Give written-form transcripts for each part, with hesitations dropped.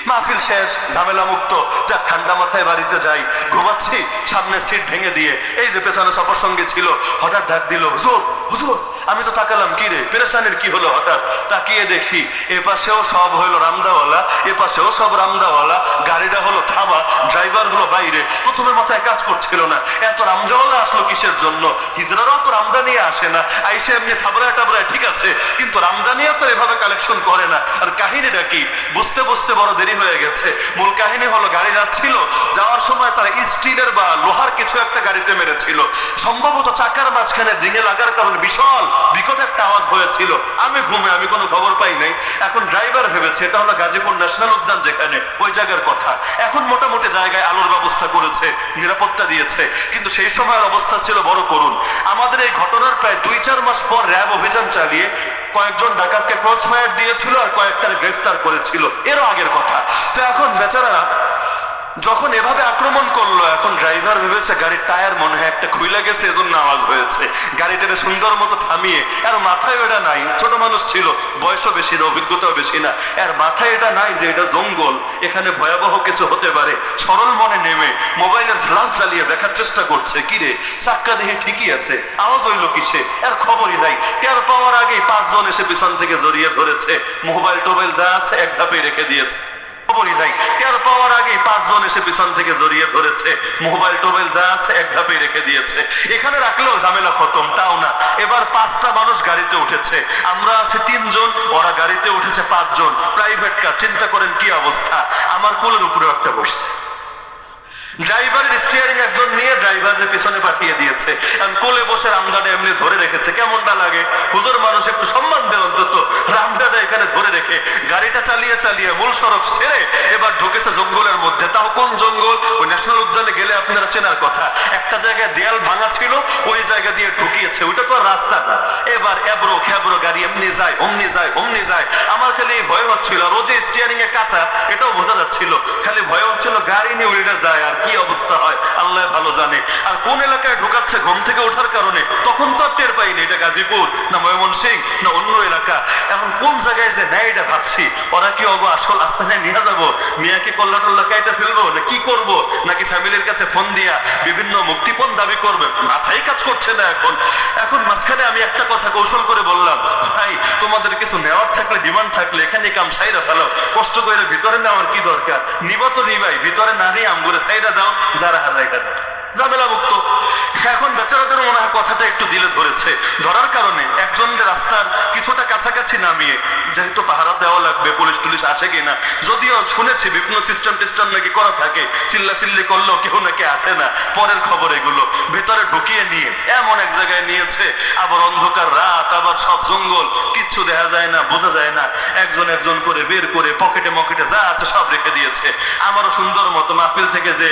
মাহফিল শেষ, ঝামেলা মুক্ত, যা ঠান্ডা মাথায় বাড়িতে যাই। ঘুমাচ্ছি, সামনে সিট ভেঙে দিয়ে এই যে পেছনে সফর সঙ্গে ছিল হঠাৎ ডাক দিল, হুজুর হুজুর। আমি তো তাকালাম, কি রে পেরেশানির কি হলো? হঠাৎ তাকিয়ে দেখি এ পাশেও সব হইলো রামদাওয়ালা, এ পাশেও সব রামদাওয়ালা। গাড়িটা হলো থামা, ড্রাইভার হলো বাইরে। প্রথমে মাথায় কাজ করছিল না, এত রামদাওয়ালা আসলো কিসের জন্য? হিজড়ারাও তো রামদা নিয়ে আসে না, আইসে এমনি থাবড়ায় টাবড়ায় ঠিক আছে, কিন্তু রামদা নিয়ে তো এভাবে কালেকশন করে না। আর কাহিনীটা কি? বুঝতে বুঝতে বড় দেরি হয়ে গেছে। মূল কাহিনী হলো গাড়ি যাচ্ছিল, যাওয়ার সময় তারা স্টিলের বা লোহার কিছু একটা গাড়িতে মেরেছিল। সম্ভবত চাকার মাঝখানে ডিঙে লাগার কারণে বিশাল বিকট একটা আওয়াজ হয়েছিল। আমি ঘুমে, আমি কোনো খবর পাই নাই। এখন ড্রাইভার ভেবেছে এটা হলো গাজীপুর ন্যাশনাল উদ্যান, যেখানে ওই জায়গার কথা। এখন মোটামুটি জায়গায় আলোর ব্যবস্থা করেছে, নিরাপত্তা দিয়েছে, কিন্তু সেই সময়ের অবস্থা ছিল বড় করুণ। আমাদের এই ঘটনার প্রায় 2-4 মাস পর র্যাব অভিযান চালিয়ে কয়েকজন ডাকাতকে ক্রস ফায়ার দিয়েছিল আর কয়েকটার গ্রেফতার করেছিল, এরও আগের কথা। তো এখন বেচারা যখন এভাবে আক্রমণ করলো, এখন ড্রাইভার ভেবেছে গাড়ির টায়ার মনে হয় একটা খুইলা গেছে, এজন্য আওয়াজ হয়েছে। গাড়িটাকে সুন্দর মতো থামিয়ে, আর মাথায় এটা নাই, ছোট মানুষ ছিল, বয়সও বেশি না, অভিজ্ঞতাও বেশি না, আর মাথায় এটা নাই যে এটা জঙ্গল, এখানে ভয়াবহ কিছু হতে পারে। সরল মনে নেমে মোবাইলের ফ্ল্যাশ জ্বালিয়ে দেখার চেষ্টা করছে, কিরে চাক্কা দেখে ঠিকই আছে, আওয়াজ হইলো কিসে? আর খবরই নাই। টের পাওয়ার আগেই 5 জন এসে পিছন থেকে জড়িয়ে ধরেছে, মোবাইল টোবাইল যা আছে এক ধাপে রেখে দিয়েছে। খবরই নাই, টের পাওয়ার আগেই 5 জন এসে পিছন থেকে জড়িয়ে ধরেছে, মোবাইল টোবাইল যা আছে এক ধাপে রেখে দিয়েছে। এখানে রাখলেও ঝামেলা খতম, তাও না, এবার 5টা মানুষ গাড়িতে উঠেছে, আমরা আছি 3 জন, ওরা গাড়িতে উঠেছে 5 জন, প্রাইভেট কার। চিন্তা করেন কি অবস্থা। আমার কোলের উপরে একটা বসছে, ড্রাইভারের স্টিয়ারিং একজন নিয়ে ড্রাইভারের পিছনে পাঠিয়ে দিয়েছে, কোলে বসে রামদাটা এমনি ধরে রেখেছে। কেমনটা লাগে? হুজুর মানুষ একটু সম্মান দেয় অন্তত, রামদাটা এখানে ধরে রেখে গাড়িটা চালিয়ে চালিয়ে মূল সড়ক ছেড়ে এবার ঢুকেছে জঙ্গলের মধ্যে। তাও কোন জঙ্গল? ওই ন্যাশনাল উদ্যানে গেলে আপনারা চেনার কথা, একটা জায়গায় দেয়াল ভাঙা ছিল, ওই জায়গা দিয়ে ঢুকিয়েছে, ওইটা তো আর রাস্তা না। এবার এবড়ো খেবড়ো গাড়ি এমনি যায়, অমনি যায়, অমনি যায়। আমার খালি ভয় হচ্ছিল, রোজে স্টিয়ারিং এ কাঁচা, এটাও বোঝা যাচ্ছিল, খালি ভয় হচ্ছিল গাড়ি নিয়ে উল্টে যায় আর কি অবস্থা হয় আল্লাহ ভালো জানে। আর কোন এলাকায় ঢুকাচ্ছে ঘুম থেকে ওঠার কারণে, তখন তো আর টের পাইনি এটা গাজীপুর না ময়মনসিংহ না অন্য এলাকা। এখন কোন জায়গায় যে নেয় এটা ভাবছি, ওরা কি অগো আসল আস্তানায় নিয়ে যাবো, মিয়াকে কল্লা টল্লা কাইটা ফেলবো না কি করব, নাকি ফ্যামিলির কাছে ফোন দিয়া বিভিন্ন মুক্তিপণ দাবি করবে, মাথায় কাজ করছে না এখন। এখন মাঝখানে আমি একটা কথা কৌশল করে বললাম, ভাই তোমাদের কিছু নেওয়ার থাকলে, ডিমান্ড থাকলে এখানে কাম সাইরা ফেলো, কষ্ট করে ভিতরে নেওয়ার কি দরকার? নিবা তো নিবাই, ভিতরে না নিয়ে আমগুলো সাইরা দাও, যারা হারাই দাও, ঝামেলা মুক্ত। এখন বেচারাদের মনে হয় কথাটা একটু দিলে ধরেছে, ধরার কারণে একজনের রাস্তার কিছুটা কাছাকাছি নামিয়ে, যেহেতু পাহারা দেওয়া লাগবে, পুলিশ টুলিশ আসে কিনা, যদিও শুনেছি বিভিন্ন সিস্টেম টিস্টেম নাকি করা থাকে, চিল্লা চিল্লি করলেও কেউ নাকি আসে না, পরের খবর এগুলো। ভেতরে ঢুকিয়ে নিয়ে এমন এক জায়গায় নিয়েছে, আবার অন্ধকার রাত, আবার সব জঙ্গল, কিচ্ছু দেখা যায় না, বোঝা যায় না, একজন একজন করে বের করে পকেটে মকেটে যা আছে সব রেখে দিয়েছে। আমারও সুন্দর মতো মাহফিল থেকে যে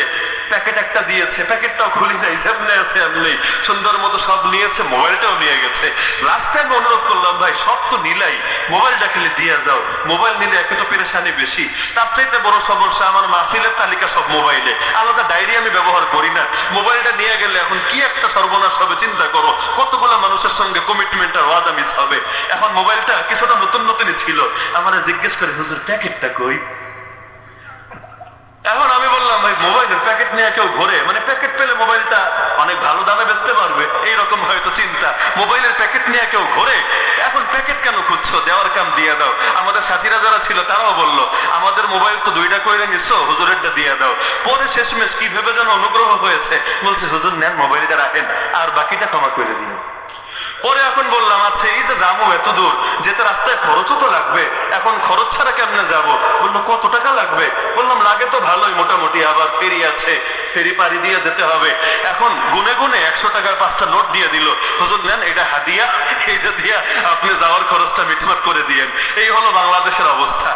প্যাকেট একটা দিয়েছে, প্যাকেটটাও খুলে যায়, সামনে আছে এমনি সুন্দর মতো সব নিয়েছে, মোবাইলটাও নিয়ে গেছে। লাস্ট টাইম অনুরোধ করলাম, ভাই সব তো নিলাই, মোবাইলটা খেলে দিয়ে যাও, মোবাইল নিলে একটু তো পেরেশানি বেশি। তার চাইতে বড় সমস্যা আমার মাহফিলের তালিকা সব মোবাইলে, আলাদা ডায়েরি আমি ব্যবহার করি না। মোবাইলটা নিয়ে গেলে এখন কি একটা সর্বনাশ হবে চিন্তা করো, কতগুলো মানুষের সঙ্গে কমিটমেন্ট আর ওয়াদা মিস হবে। এখন মোবাইলটা কিছুটা নতুন নতুনই ছিল, আমার জিজ্ঞেস করে হুজুর প্যাকেটটা কই? এখন আমি বললাম, ভাই মোবাইলের প্যাকেট নিয়ে কেউ ঘোরে, মানে প্যাকেট পেলে মোবাইলটা অনেক ভালো দামে বেচতে পারবে, এইরকম হয়তো চিন্তা। মোবাইলের প্যাকেট নিয়ে কেউ ঘোরে, এখন প্যাকেট কেন খুঁজছো, দেওয়ার কাম দিয়ে দাও। আমাদের সাথীরা যারা ছিল তারাও বললো, আমাদের মোবাইল তো 2টা করে নিচ্ছ, হুজুরেরটা দিয়ে দাও। পরে শেষমেশ কি ভেবে যেন অনুগ্রহ হয়েছে, বলছে হুজুর নেন, মোবাইলটা রাখেন, আর বাকিটা ক্ষমা করে দিন। পরে এখন বললাম, আচ্ছা এই যে যাবো এত দূর, যেতে রাস্তায় খরচও তো লাগবে, এখন খরচ ছাড়া কেমনে যাবো? বললো কত টাকা লাগবে? বললাম লাগে তো ভালোই মোটামুটি, আবার ফেরি আছে, ফেরি পাড়ি দিয়ে যেতে হবে। এখন গুনে গুনে 100 টাকার 5টা নোট দিয়ে দিল, হুজুর নেন এটা হাদিয়া, এটা দিয়া আপনি যাওয়ার খরচটা মিটমাট করে দিয়েন। এই হলো বাংলাদেশের অবস্থা।